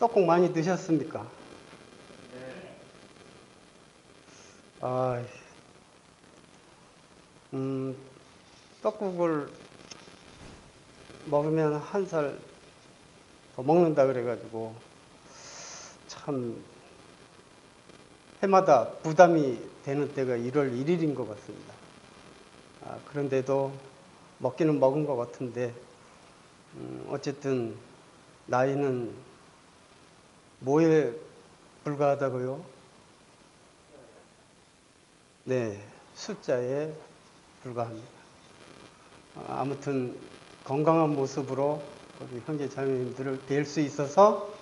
떡국 많이 드셨습니까? 떡국을 먹으면 한 살 더 먹는다 그래가지고 참 해마다 부담이 되는 때가 1월 1일인 것 같습니다. 그런데도 먹기는 먹은 것 같은데 어쨌든 나이는 뭐에 불과하다고요? 네, 숫자에 불과합니다. 아무튼 건강한 모습으로 우리 형제 자매님들을 뵐 수 있어서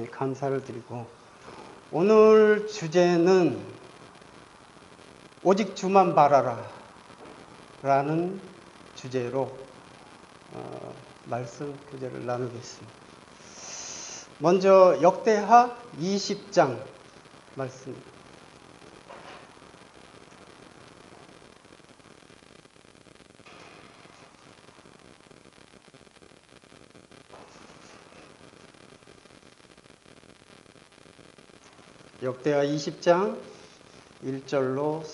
감사를 드리고, 오늘 주제는 오직 주만 바라라 라는 주제로 말씀 교제를 나누겠습니다. 먼저 역대하 20장 말씀입니다. 역대하 20장 1절로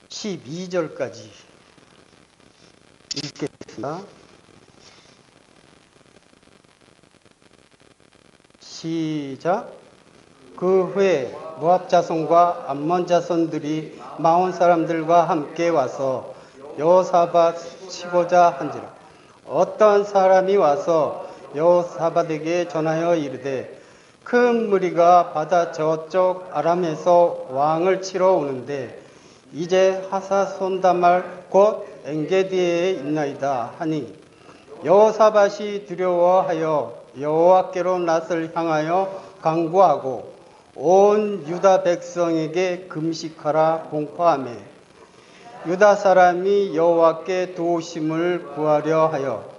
12절까지 읽겠습니다. 시작. 그 후에 모압 자손과 암몬 자손들이 마온 사람들과 함께 와서 여호사밧 치고자 한지라. 어떤 사람이 와서 여호사밧에게 전하여 이르되, 큰 무리가 바다 저쪽 아람에서 왕을 치러 오는데 이제 하사손다말 곧 엔게디에 있나이다 하니, 여호사밧이 두려워하여 여호와께로 낯을 향하여 간구하고 온 유다 백성에게 금식하라 공포하며, 유다 사람이 여호와께 도우심을 구하려 하여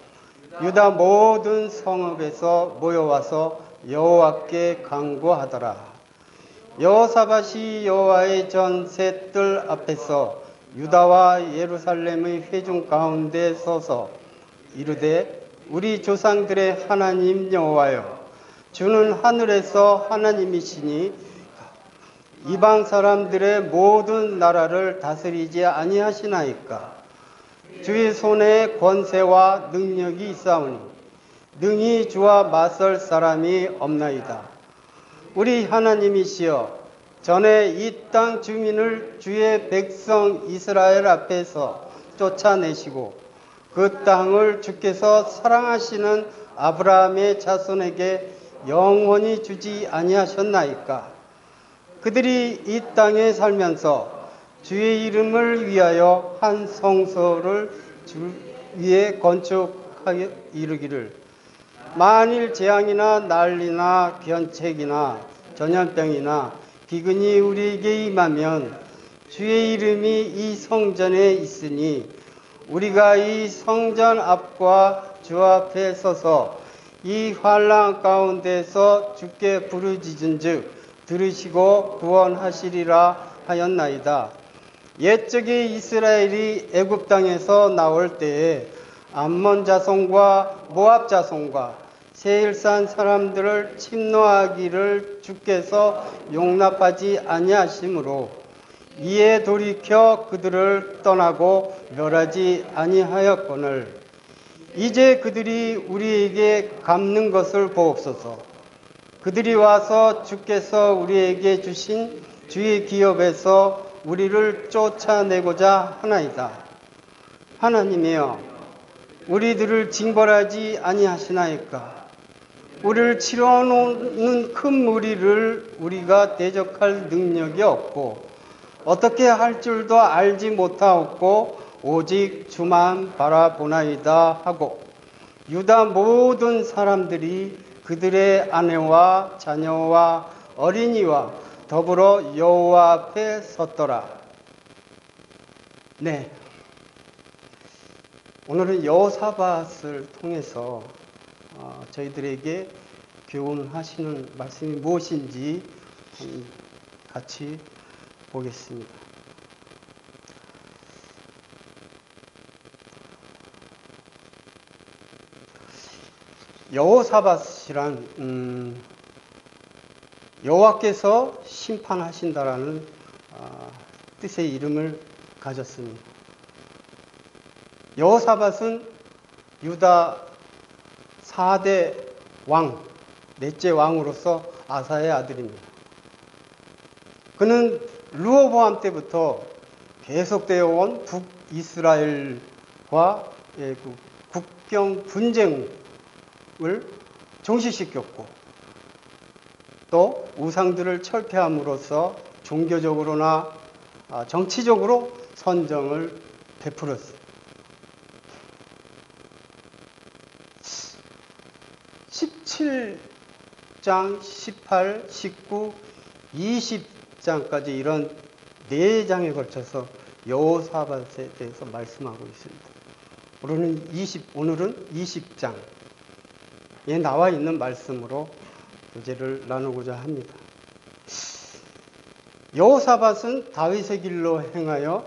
유다 모든 성읍에서 모여와서 여호와께 간구하더라. 여호사밧이 여호와의 전세 뜰 앞에서 유다와 예루살렘의 회중 가운데 서서 이르되, 우리 조상들의 하나님 여호와여, 주는 하늘에서 하나님이시니 이방 사람들의 모든 나라를 다스리지 아니하시나이까? 주의 손에 권세와 능력이 있사오니 능히 주와 맞설 사람이 없나이다. 우리 하나님이시여, 전에 이 땅 주민을 주의 백성 이스라엘 앞에서 쫓아내시고 그 땅을 주께서 사랑하시는 아브라함의 자손에게 영원히 주지 아니하셨나이까? 그들이 이 땅에 살면서 주의 이름을 위하여 한 성소를 주 위에 건축하여 이르기를, 만일 재앙이나 난리나 견책이나 전염병이나 기근이 우리에게 임하면 주의 이름이 이 성전에 있으니 우리가 이 성전 앞과 주 앞에 서서 이 환난 가운데서 주께 부르짖은즉 들으시고 구원하시리라 하였나이다. 옛적에 이스라엘이 애굽 땅에서 나올 때에 암몬 자손과 모압 자손과 세일산 사람들을 침노하기를 주께서 용납하지 아니하시므로 이에 돌이켜 그들을 떠나고 멸하지 아니하였거늘, 이제 그들이 우리에게 갚는 것을 보옵소서. 그들이 와서 주께서 우리에게 주신 주의 기업에서 우리를 쫓아내고자 하나이다. 하나님이여, 우리들을 징벌하지 아니하시나이까? 우리를 치러놓는 큰 무리를 우리가 대적할 능력이 없고 어떻게 할 줄도 알지 못하옵고 오직 주만 바라보나이다 하고, 유다 모든 사람들이 그들의 아내와 자녀와 어린이와 더불어 여호와 앞에 섰더라. 네, 오늘은 여호사밧을 통해서 저희들에게 교훈하시는 말씀이 무엇인지 같이 보겠습니다. 여호사밧이란 여호와께서 심판하신다라는 뜻의 이름을 가졌습니다. 여호사밧은 유다 4대 왕, 넷째 왕으로서 아사의 아들입니다. 그는 르호보암 때부터 계속되어 온 북이스라엘과 그 국경 분쟁을 종식시켰고 또 우상들을 철폐함으로써 종교적으로나 정치적으로 선정을 베풀었습니다. 17장, 18, 19, 20장까지 이런 4장에 걸쳐서 여호사밧에 대해서 말씀하고 있습니다. 오늘은 20장에 나와 있는 말씀으로 교제를 나누고자 합니다. 여호사밧은 다윗의 길로 행하여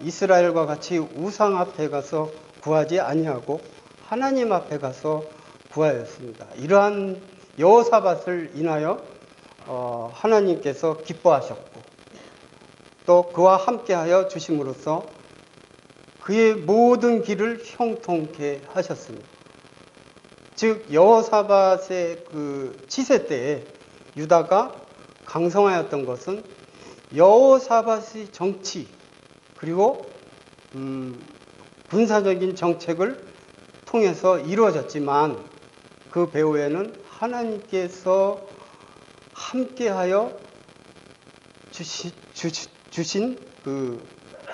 이스라엘과 같이 우상 앞에 가서 구하지 아니하고 하나님 앞에 가서 구하였습니다. 이러한 여호사밧을 인하여 하나님께서 기뻐하셨고 또 그와 함께하여 주심으로써 그의 모든 길을 형통케 하셨습니다. 즉 여호사밧의 그 치세 때에 유다가 강성하였던 것은 여호사밧의 정치 그리고 군사적인 정책을 통해서 이루어졌지만 그 배후에는 하나님께서 함께하여 주신 그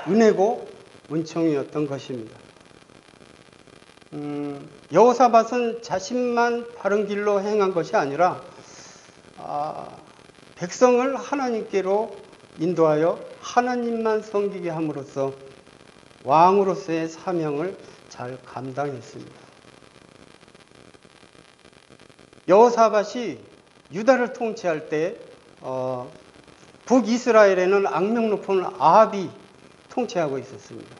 은혜고 은총이었던 것입니다. 여호사밧은 자신만 바른 길로 행한 것이 아니라 백성을 하나님께로 인도하여 하나님만 섬기게 함으로써 왕으로서의 사명을 잘 감당했습니다. 여호사밧이 유다를 통치할 때 북이스라엘에는 악명 높은 아합이 통치하고 있었습니다.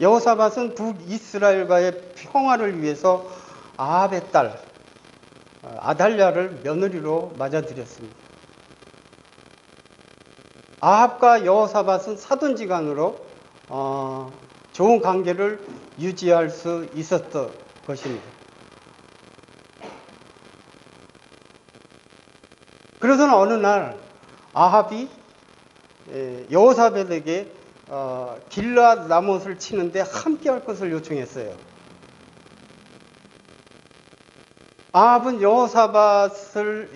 여호사밧은 북이스라엘과의 평화를 위해서 아합의 딸 아달랴를 며느리로 맞아들였습니다. 아합과 여호사밧은 사돈지간으로 좋은 관계를 유지할 수 있었던 것입니다. 그러던 어느 날 아합이 여호사밧에게 길르앗 라못을 치는데 함께할 것을 요청했어요. 아합은 여호사밧이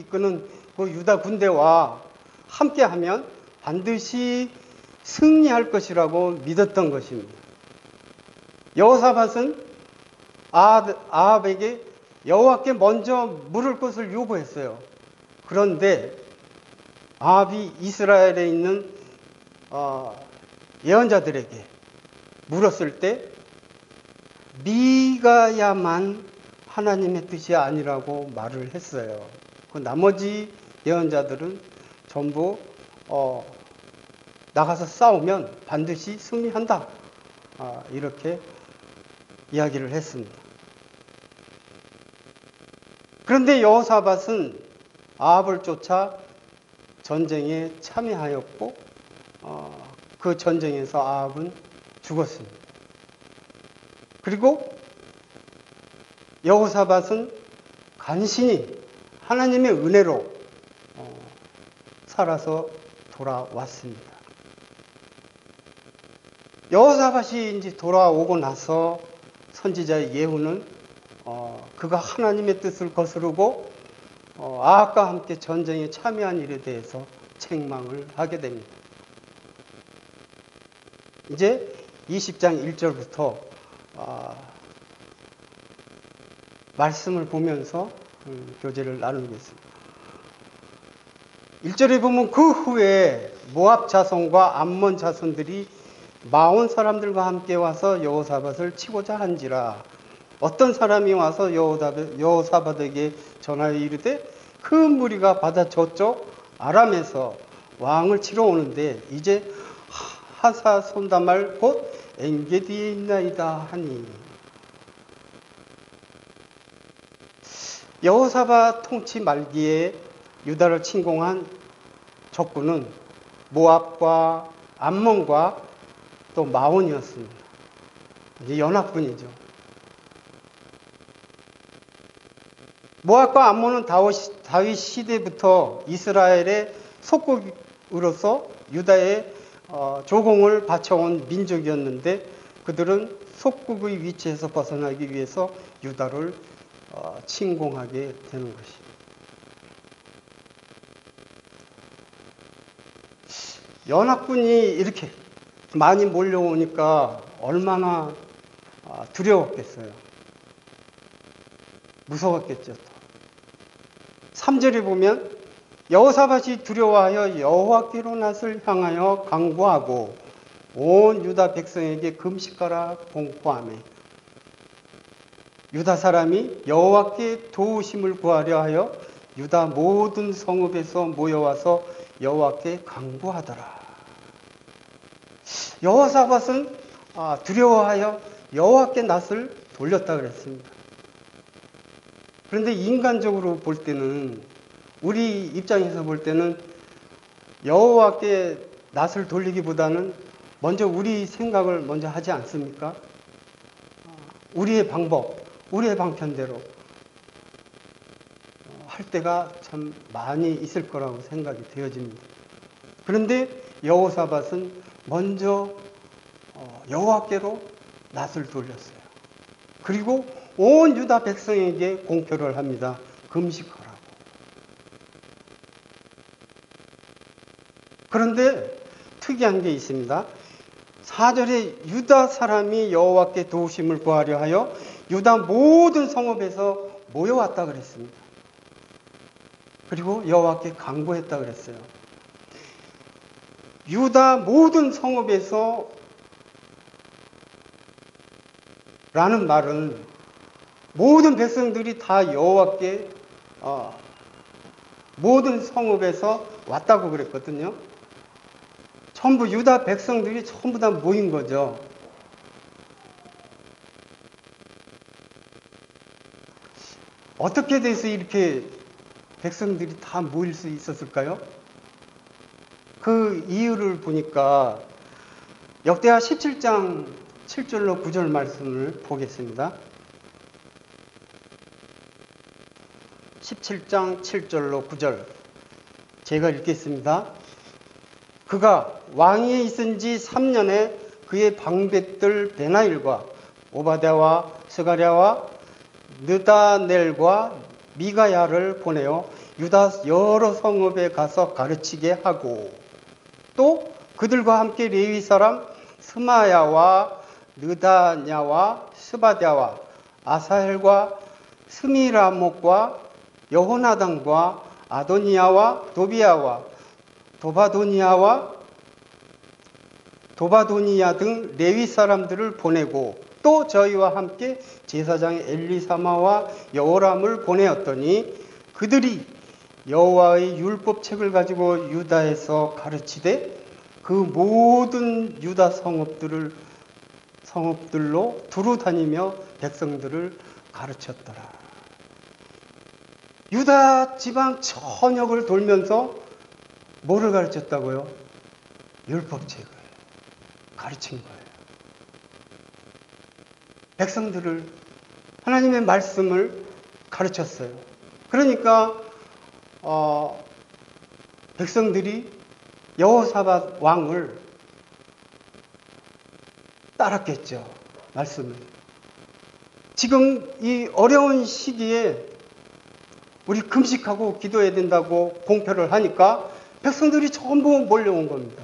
이끄는 그 유다 군대와 함께하면 반드시 승리할 것이라고 믿었던 것입니다. 여호사밧은 아합에게 여호와께 먼저 물을 것을 요구했어요. 그런데 아합이 이스라엘에 있는 예언자들에게 물었을 때 미가야만 하나님의 뜻이 아니라고 말을 했어요. 그 나머지 예언자들은 전부 나가서 싸우면 반드시 승리한다. 이렇게 이야기를 했습니다. 그런데 여호사밧은 아합을 쫓아 전쟁에 참여하였고 그 전쟁에서 아합은 죽었습니다. 그리고 여호사밧은 간신히 하나님의 은혜로 살아서 돌아왔습니다. 여호사밧이 이제 돌아오고 나서 선지자 예후는 그가 하나님의 뜻을 거스르고 아합과 함께 전쟁에 참여한 일에 대해서 책망을 하게 됩니다. 이제 20장 1절부터 말씀을 보면서 교제를 나누겠습니다. 1절에 보면 그 후에 모압 자손과 암몬 자손들이 마온 사람들과 함께 와서 여호사밧을 치고자 한지라. 어떤 사람이 와서 여호사밧에게 전하여 이르되 그 무리가 바다 저쪽 아람에서 왕을 치러 오는데 이제 하사손다말 곧 엔게디에 있나이다 하니. 여호사밧 통치 말기에 유다를 침공한 적군은 모압과 암몬과 또 마온이었습니다. 이제 연합군이죠. 모압과 암몬은 다윗 시대부터 이스라엘의 속국으로서 유다의 조공을 바쳐온 민족이었는데 그들은 속국의 위치에서 벗어나기 위해서 유다를 침공하게 되는 것입니다. 연합군이 이렇게 많이 몰려오니까 얼마나 두려웠겠어요. 무서웠겠죠. 3절에 보면 여호사밧이 두려워하여 여호와께로 낯을 향하여 간구하고 온 유다 백성에게 금식하라 공포하며 유다 사람이 여호와께 도우심을 구하려 하여 유다 모든 성읍에서 모여와서 여호와께 간구하더라. 여호사밧은 두려워하여 여호와께 낯을 돌렸다 그랬습니다. 그런데 인간적으로 볼 때는 우리 입장에서 볼 때는 여호와께 낯을 돌리기보다는 먼저 우리 생각을 먼저 하지 않습니까? 우리의 방법, 우리의 방편대로 할 때가 참 많이 있을 거라고 생각이 되어집니다. 그런데 여호사밧은 먼저 여호와께로 낯을 돌렸어요. 그리고 온 유다 백성에게 공표를 합니다. 금식하라고. 그런데 특이한 게 있습니다. 4절에 유다 사람이 여호와께 도우심을 구하려 하여 유다 모든 성읍에서 모여왔다 그랬습니다. 그리고 여호와께 간구했다 그랬어요. 유다 모든 성읍에서 라는 말은 모든 백성들이 다 여호와께 모든 성읍에서 왔다고 그랬거든요. 전부 유다 백성들이 전부 다 모인 거죠. 어떻게 돼서 이렇게 백성들이 다 모일 수 있었을까요? 그 이유를 보니까 역대하 17장 7절로 9절 말씀을 보겠습니다. 17장 7절로 9절 제가 읽겠습니다. 그가 왕위에 있은 지 3년에 그의 방백들 베나일과 오바댜와 스가랴와 느다넬과 미가야를 보내어 유다 여러 성읍에 가서 가르치게 하고 또 그들과 함께 레위 사람 스마야와 느다냐와 스바랴와 아사헬과 스미라목과 여호나단과 아도니야와 도비야와 도바도니야 등 레위 사람들을 보내고 또 저희와 함께 제사장 엘리사마와 여호람을 보내었더니 그들이 여호와의 율법책을 가지고 유다에서 가르치되 그 모든 유다 성읍들로 두루 다니며 백성들을 가르쳤더라. 유다 지방 전역을 돌면서 뭐를 가르쳤다고요? 율법책을 가르친 거예요. 백성들을 하나님의 말씀을 가르쳤어요. 그러니까 백성들이 여호사밧 왕을 따랐겠죠. 말씀을. 지금 이 어려운 시기에 우리 금식하고 기도해야 된다고 공표를 하니까 백성들이 전부 몰려온 겁니다.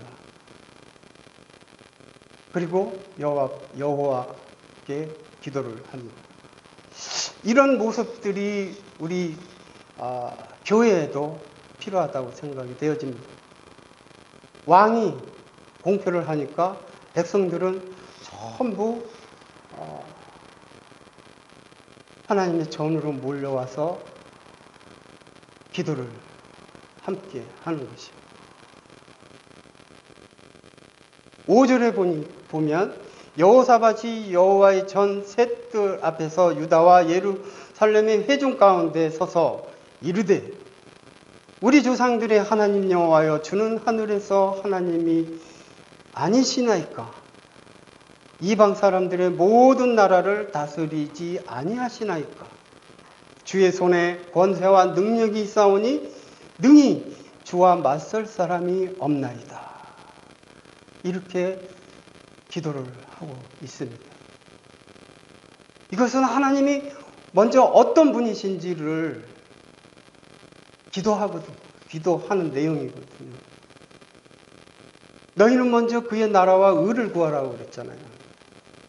그리고 여호와께 기도를 합니다. 이런 모습들이 우리 교회에도 필요하다고 생각이 되어집니다. 왕이 공표를 하니까 백성들은 전부 하나님의 전으로 몰려와서 기도를 함께 하는 것입니다. 5절에 보면 여호사밧이 여호와의 전 셋들 앞에서 유다와 예루살렘의 회중 가운데 서서 이르되 우리 조상들의 하나님 여호와여 주는 하늘에서 하나님이 아니시나이까? 이방 사람들의 모든 나라를 다스리지 아니하시나이까? 주의 손에 권세와 능력이 있사오니 능히 주와 맞설 사람이 없나이다. 이렇게 기도를 하고 있습니다. 이것은 하나님이 먼저 어떤 분이신지를 기도하는 내용이거든요. 너희는 먼저 그의 나라와 의를 구하라고 그랬잖아요.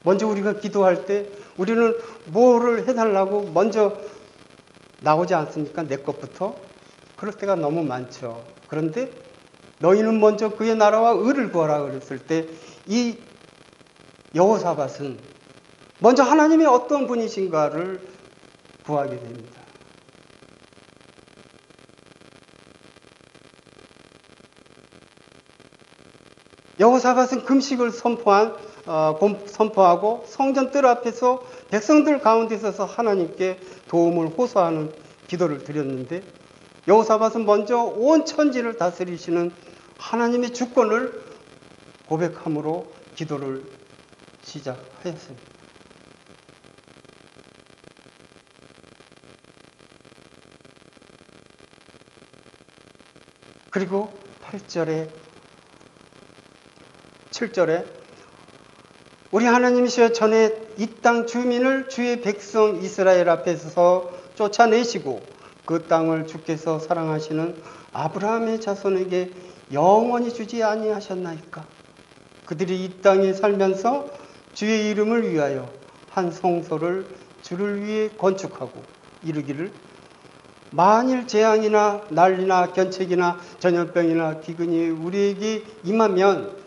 먼저 우리가 기도할 때 우리는 뭐를 해달라고 먼저 나오지 않습니까? 내 것부터. 그럴 때가 너무 많죠. 그런데 너희는 먼저 그의 나라와 의를 구하라 그랬을 때 이 여호사밧은 먼저 하나님이 어떤 분이신가를 구하게 됩니다. 여호사밧은 금식을 선포하고 성전 뜰 앞에서 백성들 가운데 서서 하나님께 도움을 호소하는 기도를 드렸는데 여호사밧은 먼저 온 천지를 다스리시는 하나님의 주권을 고백함으로 기도를 시작하였습니다. 그리고 7절에 우리 하나님이시여 전에 이 땅 주민을 주의 백성 이스라엘 앞에서 쫓아내시고 그 땅을 주께서 사랑하시는 아브라함의 자손에게 영원히 주지 아니하셨나이까? 그들이 이 땅에 살면서 주의 이름을 위하여 한 성소를 주를 위해 건축하고 이르기를 만일 재앙이나 난리나 견책이나 전염병이나 기근이 우리에게 임하면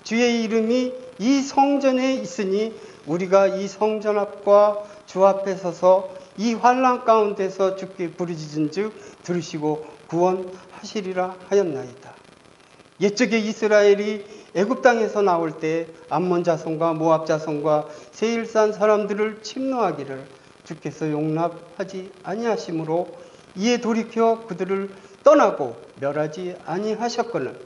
주의 이름이 이 성전에 있으니 우리가 이 성전 앞과 주 앞에 서서 이 환난 가운데서 주께 부르짖은즉 들으시고 구원하시리라 하였나이다. 옛적에 이스라엘이 애굽 땅에서 나올 때 암몬 자손과 모압 자손과 세일산 사람들을 침노하기를 주께서 용납하지 아니하심으로 이에 돌이켜 그들을 떠나고 멸하지 아니하였거늘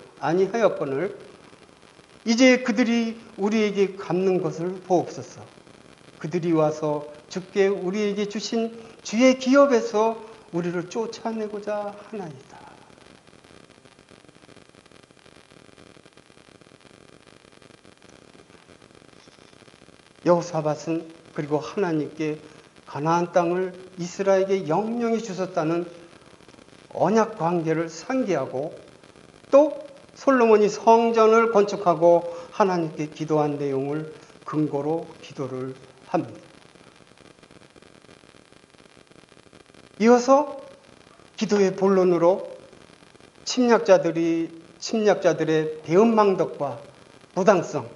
이제 그들이 우리에게 갚는 것을 보옵소서. 그들이 와서 주께 우리에게 주신 주의 기업에서 우리를 쫓아내고자 하나이다. 여호사밧은 그리고 하나님께 가나안 땅을 이스라엘에게 영영히 주셨다는 언약 관계를 상기하고 또 솔로몬이 성전을 건축하고 하나님께 기도한 내용을 근거로 기도를 합니다. 이어서 기도의 본론으로 침략자들의 배은망덕과 부당성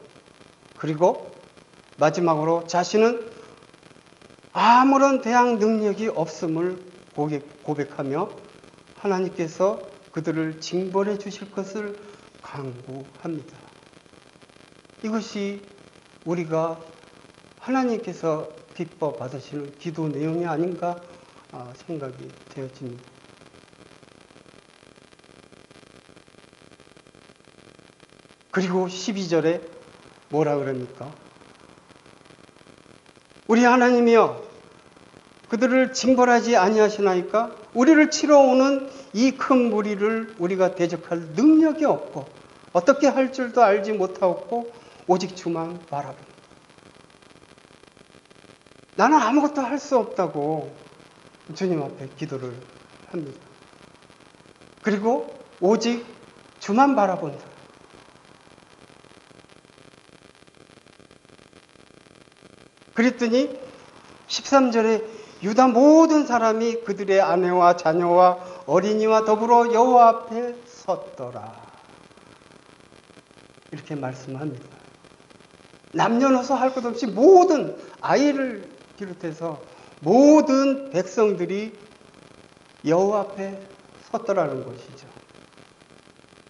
그리고 마지막으로 자신은 아무런 대항 능력이 없음을 고백하며 하나님께서 그들을 징벌해 주실 것을 간구합니다. 이것이 우리가 하나님께서 기뻐 받으시는 기도 내용이 아닌가 생각이 되어집니다. 그리고 12절에 뭐라 그럽니까? 우리 하나님이여 그들을 징벌하지 아니하시나이까? 우리를 치러 오는 이 큰 무리를 우리가 대적할 능력이 없고 어떻게 할 줄도 알지 못하고 오직 주만 바라본다. 나는 아무것도 할 수 없다고 주님 앞에 기도를 합니다. 그리고 오직 주만 바라본다. 그랬더니 13절에 유다 모든 사람이 그들의 아내와 자녀와 어린이와 더불어 여호와 앞에 섰더라. 이렇게 말씀합니다. 남녀노소 할 것 없이 모든 아이를 비롯해서 모든 백성들이 여호와 앞에 섰더라는 것이죠.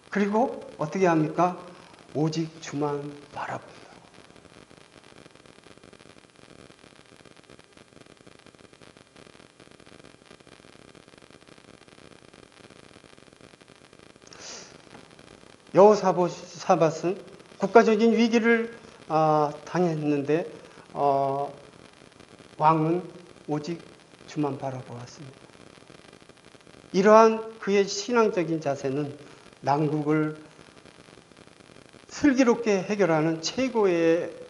그리고 어떻게 합니까? 오직 주만 바라본다. 여호사밧은 국가적인 위기를 당했는데 왕은 오직 주만 바라보았습니다. 이러한 그의 신앙적인 자세는 난국을 슬기롭게 해결하는 최고의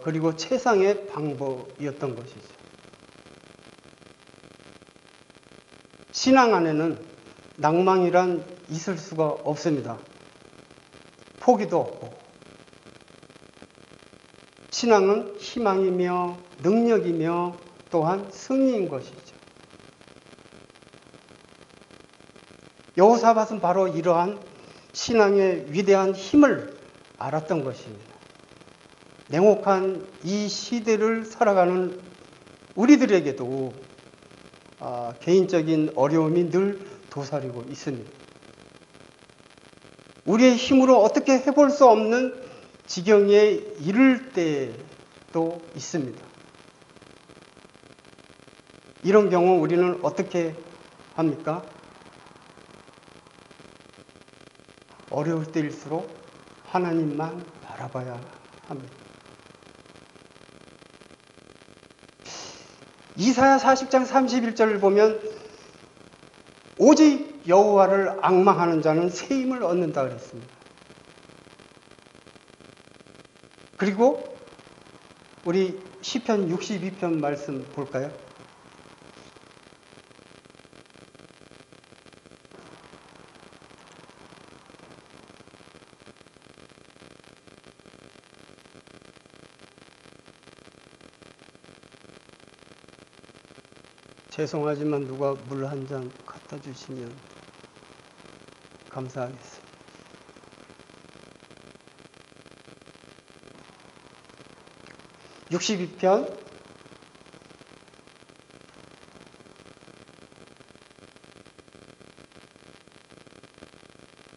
그리고 최상의 방법이었던 것이죠. 신앙 안에는 낭망이란 있을 수가 없습니다. 포기도 없고, 신앙은 희망이며 능력이며 또한 승리인 것이죠. 여호사밧은 바로 이러한 신앙의 위대한 힘을 알았던 것입니다. 냉혹한 이 시대를 살아가는 우리들에게도 개인적인 어려움이 늘 도사리고 있습니다. 우리의 힘으로 어떻게 해볼 수 없는 지경에 이를 때도 있습니다. 이런 경우 우리는 어떻게 합니까? 어려울 때일수록 하나님만 바라봐야 합니다. 이사야 40장 31절을 보면 오직 여호와를 앙망하는 자는 새 힘을 얻는다 그랬습니다. 그리고 우리 시편 62편 말씀 볼까요? 죄송하지만 누가 물 한 잔 갖다 주시면 감사하겠습니다. (62편)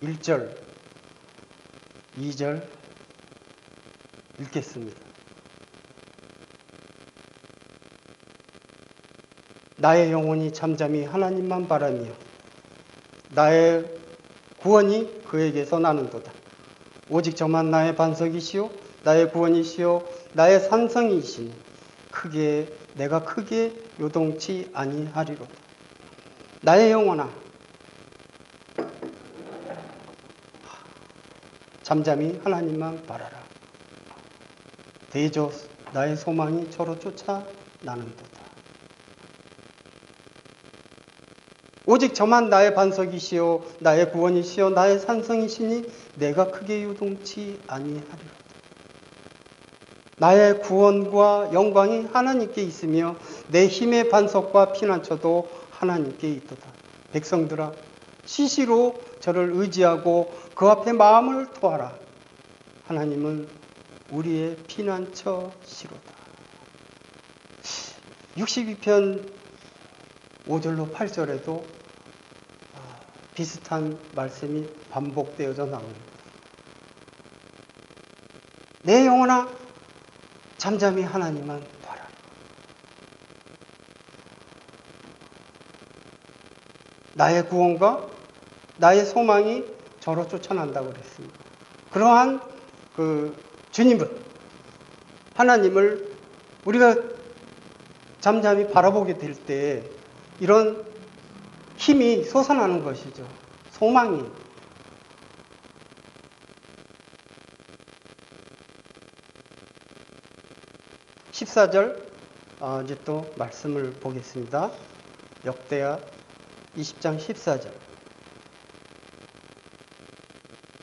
1절, 2절 읽겠습니다. 나의 영혼이 잠잠히 하나님만 바라며 나의 구원이 그에게서 나는도다. 오직 저만 나의 반석이시오 나의 구원이시오 나의 산성이시니 내가 크게 요동치 아니하리로다. 나의 영혼아 잠잠히 하나님만 바라라. 대저 나의 소망이 저로 쫓아 나는도다. 오직 저만 나의 반석이시오 나의 구원이시오 나의 산성이시니 내가 크게 요동치 아니하리로다. 나의 구원과 영광이 하나님께 있으며 내 힘의 반석과 피난처도 하나님께 있도다. 백성들아 시시로 저를 의지하고 그 앞에 마음을 토하라. 하나님은 우리의 피난처시로다. 62편 5절로 8절에도 비슷한 말씀이 반복되어져 나옵니다. 내 영혼아 잠잠히 하나님만 바라라. 나의 구원과 나의 소망이 저로 쫓아난다고 그랬습니다. 그러한 주님을 하나님을 우리가 잠잠히 바라보게 될 때 이런 힘이 솟아나는 것이죠. 소망이. (14절) 이제 또 말씀을 보겠습니다. 역대하 20장 14절.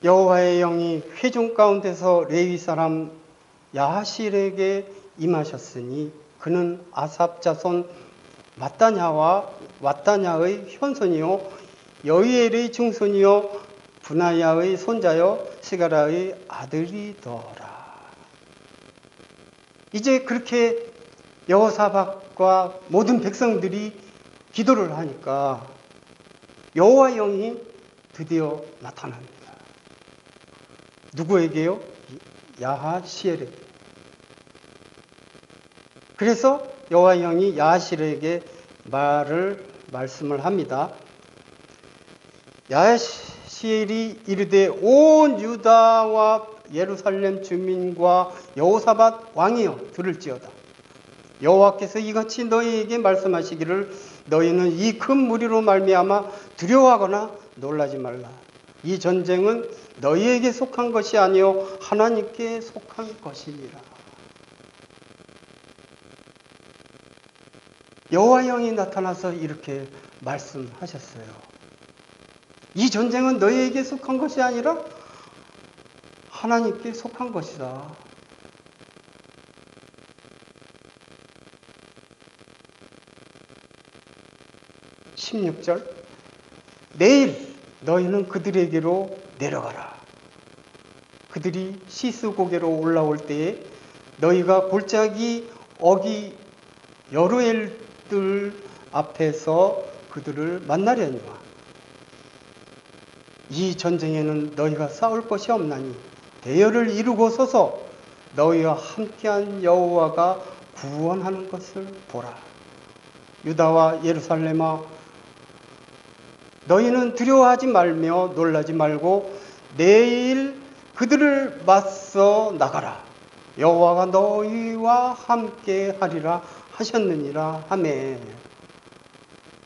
여호와의 영이 회중 가운데서 레위 사람 야하실에게 임하셨으니 그는 아삽 자손 마따냐와 왓다냐의 현손이요 여이엘의 증손이요 분하야의 손자요 스가라의 아들이더라. 이제 그렇게 여호사밧과 모든 백성들이 기도를 하니까 여호와의 영이 드디어 나타납니다. 누구에게요? 야하시엘에게. 그래서 여호와의 영이 야하시엘에게 말씀을 합니다. 야하시엘아 시엘이 이르되 온 유다와 예루살렘 주민과 여호사밧 왕이여 들을지어다. 여호와께서 이같이 너희에게 말씀하시기를 너희는 이 큰 무리로 말미암아 두려워하거나 놀라지 말라. 이 전쟁은 너희에게 속한 것이 아니요 하나님께 속한 것이니라. 여호와의 영이 나타나서 이렇게 말씀하셨어요. 이 전쟁은 너희에게 속한 것이 아니라 하나님께 속한 것이다. (16절) 내일 너희는 그들에게로 내려가라. 그들이 시스고개로 올라올 때에 너희가 골짜기 어기 여루엘들 앞에서 그들을 만나려니와 이 전쟁에는 너희가 싸울 것이 없나니 대열을 이루고 서서 너희와 함께한 여호와가 구원하는 것을 보라. 유다와 예루살렘아 너희는 두려워하지 말며 놀라지 말고 내일 그들을 맞서 나가라. 여호와가 너희와 함께 하리라 하셨느니라 하매.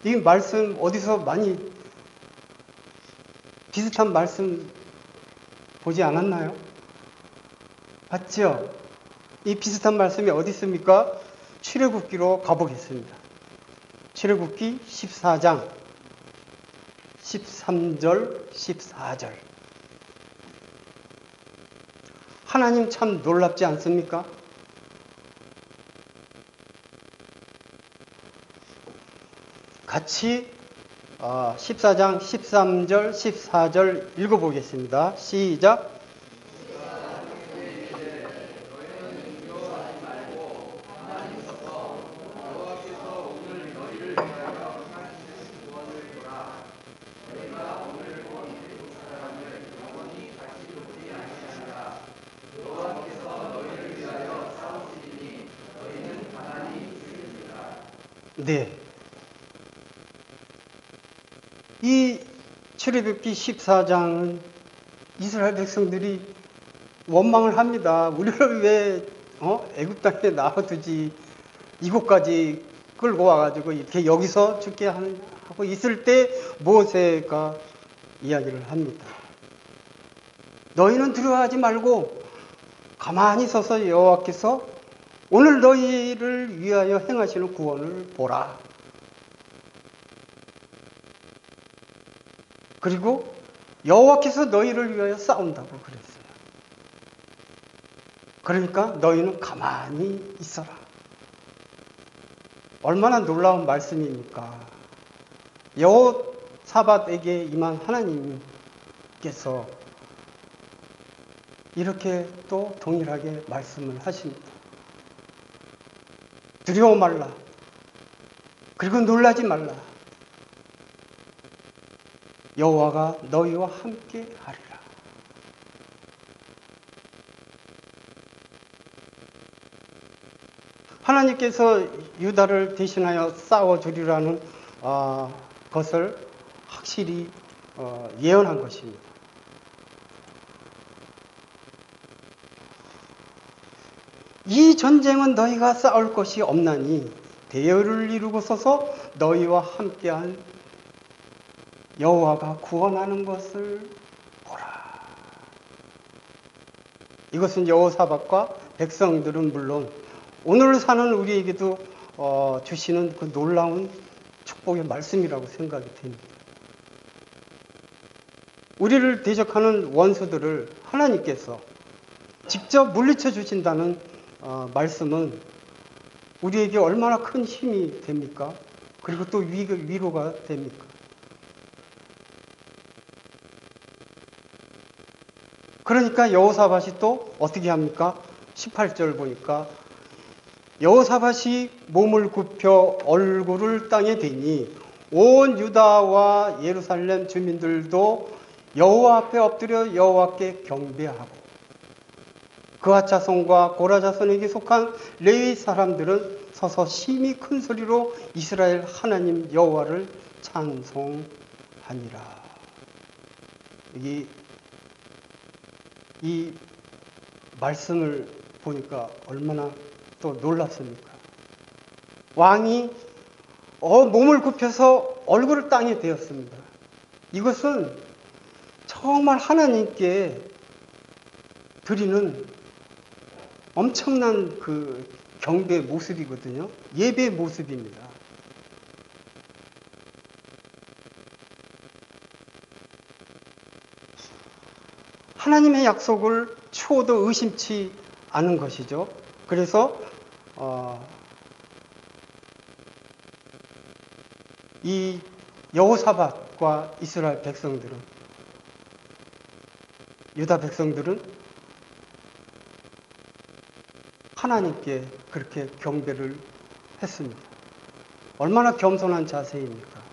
이 말씀 어디서 많이 비슷한 말씀 보지 않았나요? 맞죠? 이 비슷한 말씀이 어디 있습니까? 출애굽기로 가보겠습니다. 출애굽기 14장 13절 14절. 하나님 참 놀랍지 않습니까? 같이 14장 13절 14절 읽어보겠습니다. 시작. 네. 이 출애굽기 14장은 이스라엘 백성들이 원망을 합니다. 우리를 왜 애굽 땅에 놔두지 이곳까지 끌고 와가지고 이렇게 여기서 죽게 하고 있을 때 모세가 이야기를 합니다. 너희는 두려워하지 말고 가만히 서서 여호와께서 오늘 너희를 위하여 행하시는 구원을 보라. 그리고 여호와께서 너희를 위하여 싸운다고 그랬어요. 그러니까 너희는 가만히 있어라. 얼마나 놀라운 말씀입니까? 여호사밧에게 임한 하나님께서 이렇게 또 동일하게 말씀을 하십니다. 두려워 말라. 그리고 놀라지 말라. 여호와가 너희와 함께 하리라. 하나님께서 유다를 대신하여 싸워주리라는 것을 확실히 예언한 것입니다. 이 전쟁은 너희가 싸울 것이 없나니 대열을 이루고 서서 너희와 함께한 여호와가 구원하는 것을 보라. 이것은 여호사밧과 백성들은 물론 오늘 사는 우리에게도 주시는 그 놀라운 축복의 말씀이라고 생각이 됩니다. 우리를 대적하는 원수들을 하나님께서 직접 물리쳐 주신다는 말씀은 우리에게 얼마나 큰 힘이 됩니까? 그리고 또 위로가 됩니까? 그러니까 여호사밧이 또 어떻게 합니까? 18절 보니까 여호사밧이 몸을 굽혀 얼굴을 땅에 대니 온 유다와 예루살렘 주민들도 여호와 앞에 엎드려 여호와께 경배하고 그앗 자손과 고라 자손에게 속한 레위 사람들은 서서 심히 큰 소리로 이스라엘 하나님 여호와를 찬송하니라. 이, 이 말씀을 보니까 얼마나 또 놀랍습니까? 왕이 몸을 굽혀서 얼굴을 땅에 대었습니다. 이것은 정말 하나님께 드리는 엄청난 그 경배의 모습이거든요. 예배의 모습입니다. 하나님의 약속을 추호도 의심치 않은 것이죠. 그래서 이 여호사밧과 이스라엘 백성들은, 유다 백성들은 하나님께 그렇게 경배를 했습니다. 얼마나 겸손한 자세입니까?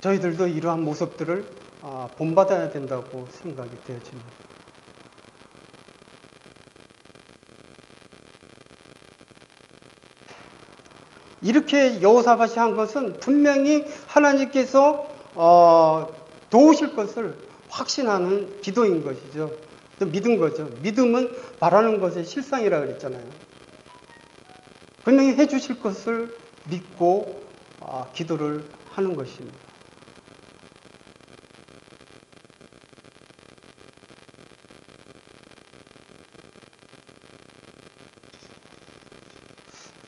저희들도 이러한 모습들을 본받아야 된다고 생각이 되어집니다. 이렇게 여호사밧이 한 것은 분명히 하나님께서 도우실 것을 확신하는 기도인 것이죠. 믿은 거죠. 믿음은 바라는 것의 실상이라 그랬잖아요. 분명히 해주실 것을 믿고 기도를 하는 것입니다.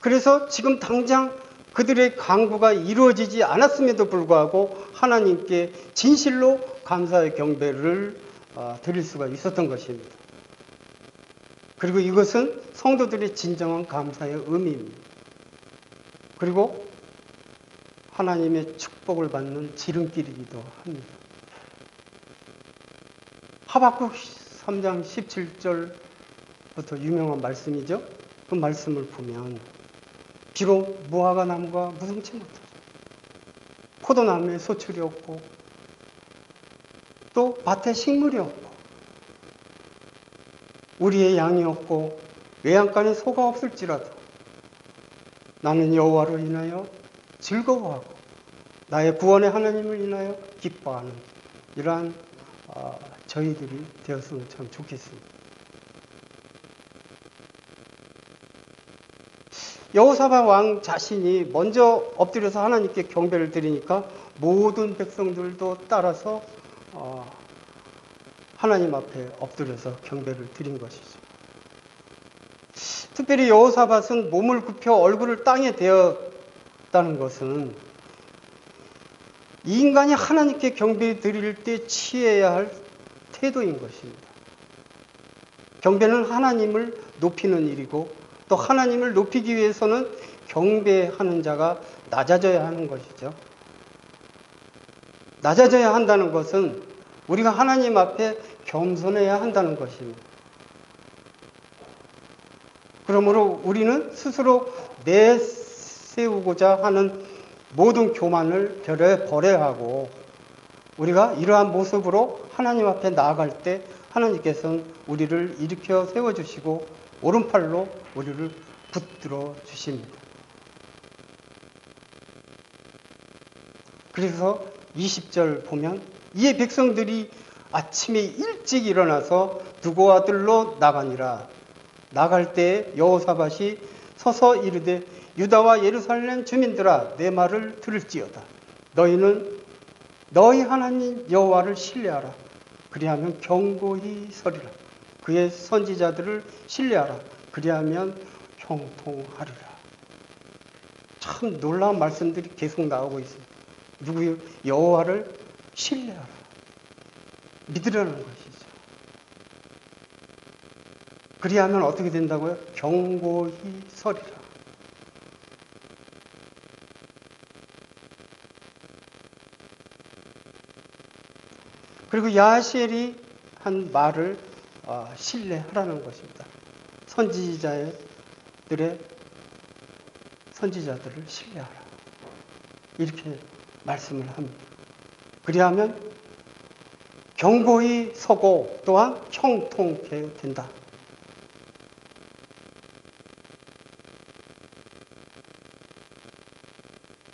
그래서 지금 당장 그들의 간구가 이루어지지 않았음에도 불구하고 하나님께 진실로 감사의 경배를 드릴 수가 있었던 것입니다. 그리고 이것은 성도들의 진정한 감사의 의미입니다. 그리고 하나님의 축복을 받는 지름길이기도 합니다. 하박국 3장 17절부터 유명한 말씀이죠. 그 말씀을 보면 비록 무화과 나무가 무성치 못하죠. 포도나무에 소출이 없고 또 밭에 식물이 없고 우리의 양이 없고 외양간에 소가 없을지라도 나는 여호와로 인하여 즐거워하고 나의 구원의 하나님을 인하여 기뻐하는 이러한 저희들이 되었으면 참 좋겠습니다. 여호사밧 왕 자신이 먼저 엎드려서 하나님께 경배를 드리니까 모든 백성들도 따라서 하나님 앞에 엎드려서 경배를 드린 것이죠. 특별히 여호사밧은 몸을 굽혀 얼굴을 땅에 대었다는 것은 이 인간이 하나님께 경배 드릴 때 취해야 할 태도인 것입니다. 경배는 하나님을 높이는 일이고 또 하나님을 높이기 위해서는 경배하는 자가 낮아져야 하는 것이죠. 낮아져야 한다는 것은 우리가 하나님 앞에 겸손해야 한다는 것입니다. 그러므로 우리는 스스로 내세우고자 하는 모든 교만을 버려야 하고 우리가 이러한 모습으로 하나님 앞에 나아갈 때 하나님께서는 우리를 일으켜 세워주시고 오른팔로 우리를 붙들어 주십니다. 그래서 20절 보면 이에 백성들이 아침에 일찍 일어나서 두고 들로 나가니라. 나갈 때 여호사밧이 서서 이르되 유다와 예루살렘 주민들아 내 말을 들을지어다. 너희는 너희 하나님 여호와를 신뢰하라. 그리하면 견고히 서리라. 그의 선지자들을 신뢰하라. 그리하면 형통하리라. 참 놀라운 말씀들이 계속 나오고 있습니다. 누구요? 여호와를 신뢰하라. 믿으라는 것이죠. 그리하면 어떻게 된다고요? 견고히 서리라. 그리고 야하시엘이 한 말을 신뢰하라는 것입니다. 선지자들을 신뢰하라. 이렇게 말씀을 합니다. 그리하면 견고히 서고 또한 형통케 된다.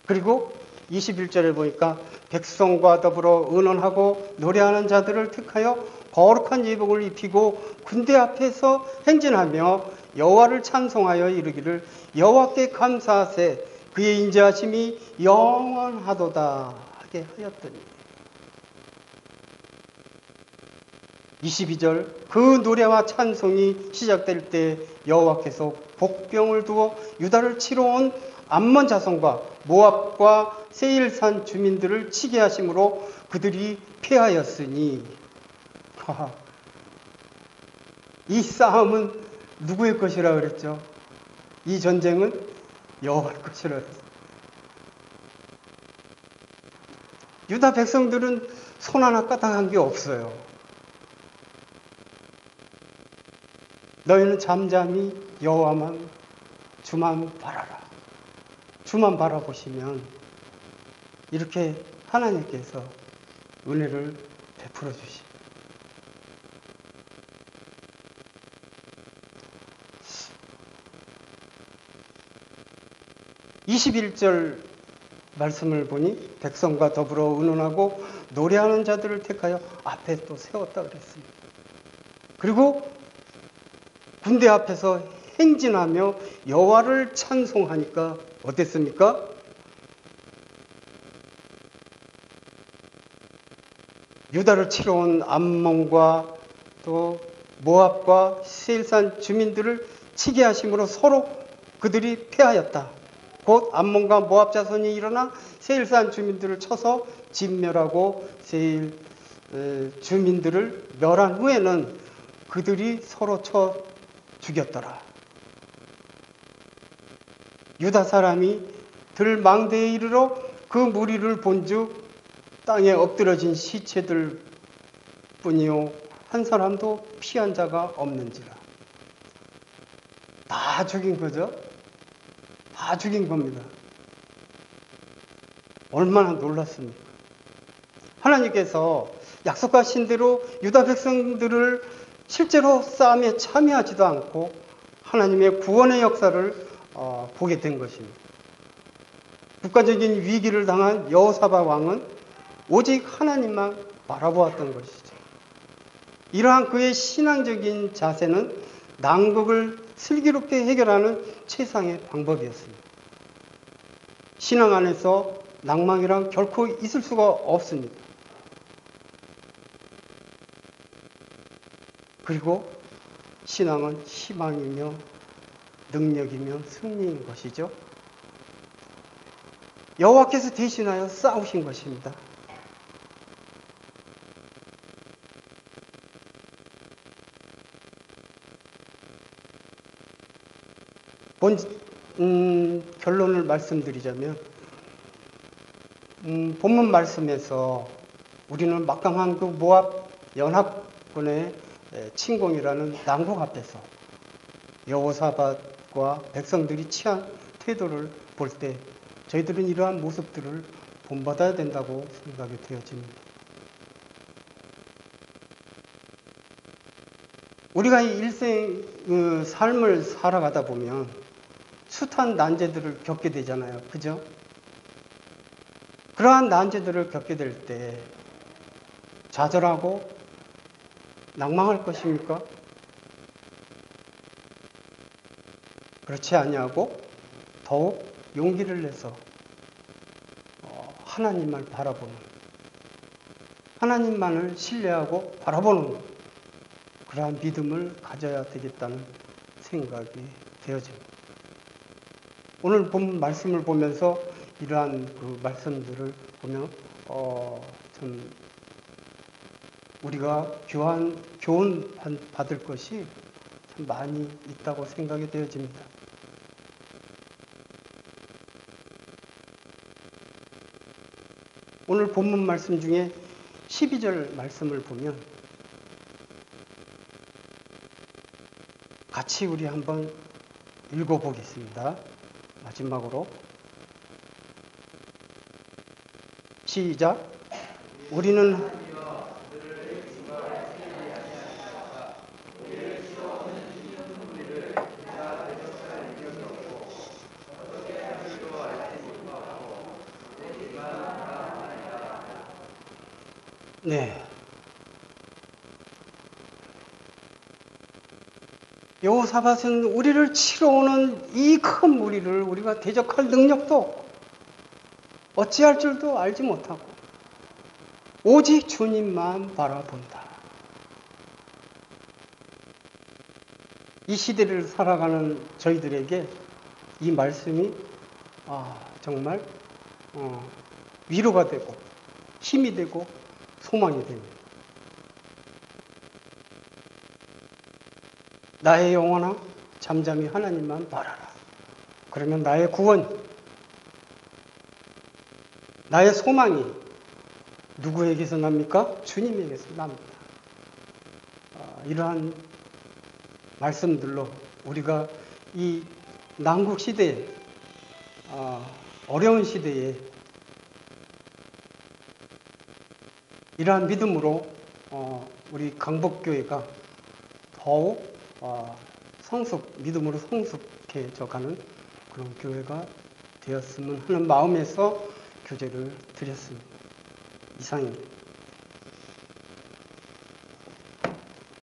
그리고 21절에 보니까 백성과 더불어 의논하고 노래하는 자들을 택하여 거룩한 예복을 입히고 군대 앞에서 행진하며 여호와를 찬송하여 이르기를 여호와께 감사하세 그의 인자하심이 영원하도다 하게 하였더니 22절 그 노래와 찬송이 시작될 때 여호와께서 복병을 두어 유다를 치러 온 암몬 자손과 모압과 세일산 주민들을 치게 하심으로 그들이 패하였으니 이 싸움은 누구의 것이라 그랬죠? 이 전쟁은 여호와의 것이라 그랬어요. 유다 백성들은 손 하나 까딱한 게 없어요. 너희는 잠잠히 여호와만 주만 바라라. 주만 바라보시면 이렇게 하나님께서 은혜를 베풀어 주십니다. (21절) 말씀을 보니 백성과 더불어 의논하고 노래하는 자들을 택하여 앞에 또 세웠다 그랬습니다. 그리고 군대 앞에서 행진하며 여호와를 찬송하니까 어땠습니까? 유다를 치러 온 암몬과 또 모압과 세일산 주민들을 치게 하심으로 서로 그들이 패하였다. 곧 암몬과 모압 자손이 일어나 세일산 주민들을 쳐서 진멸하고 세일 주민들을 멸한 후에는 그들이 서로 쳐 죽였더라. 유다 사람이 들망대에 이르러 그 무리를 본즉 땅에 엎드러진 시체들 뿐이요 한 사람도 피한 자가 없는지라. 다 죽인 거죠. 다 죽인 겁니다. 얼마나 놀랐습니까? 하나님께서 약속하신 대로 유다 백성들을 실제로 싸움에 참여하지도 않고 하나님의 구원의 역사를 보게 된 것입니다. 국가적인 위기를 당한 여호사밧 왕은 오직 하나님만 바라보았던 것이죠. 이러한 그의 신앙적인 자세는 난국을 슬기롭게 해결하는 최상의 방법이었습니다. 신앙 안에서 낭망이란 결코 있을 수가 없습니다. 그리고 신앙은 희망이며 능력이며 승리인 것이죠. 여호와께서 대신하여 싸우신 것입니다. 결론을 말씀드리자면 본문 말씀에서 우리는 막강한 그 모압 연합군의 침공이라는 난국 앞에서 여호사밧과 백성들이 취한 태도를 볼 때 저희들은 이러한 모습들을 본받아야 된다고 생각이 되어집니다. 우리가 이 일생 삶을 살아가다 보면 숱한 난제들을 겪게 되잖아요. 그죠? 그러한 난제들을 겪게 될 때 좌절하고 낭망할 것입니까? 그렇지 아니하고 더욱 용기를 내서 하나님만 바라보는, 하나님만을 신뢰하고 바라보는 그러한 믿음을 가져야 되겠다는 생각이 되어집니다. 오늘 본 말씀을 보면서 이러한 그 말씀들을 보면 참 우리가 교훈 받을 것이 참 많이 있다고 생각이 되어집니다. 오늘 본문 말씀 중에 12절 말씀을 보면 같이 우리 한번 읽어보겠습니다. 마지막으로 시작. 우리는 네. 여호사밧은 우리를 치러 오는 이 큰 무리를 우리가 대적할 능력도 없고 어찌할 줄도 알지 못하고 오직 주님만 바라본다. 이 시대를 살아가는 저희들에게 이 말씀이 정말 위로가 되고 힘이 되고 소망이 됩니다. 나의 영혼아 잠잠히 하나님만 바라라. 그러면 나의 구원, 나의 소망이 누구에게서 납니까? 주님에게서 납니다. 이러한 말씀들로 우리가 이 난국 시대에 어려운 시대에 이러한 믿음으로 우리 강복교회가 더욱 믿음으로 성숙해져 가는 그런 교회가 되었으면 하는 마음에서 교제를 드렸습니다. 이상입니다.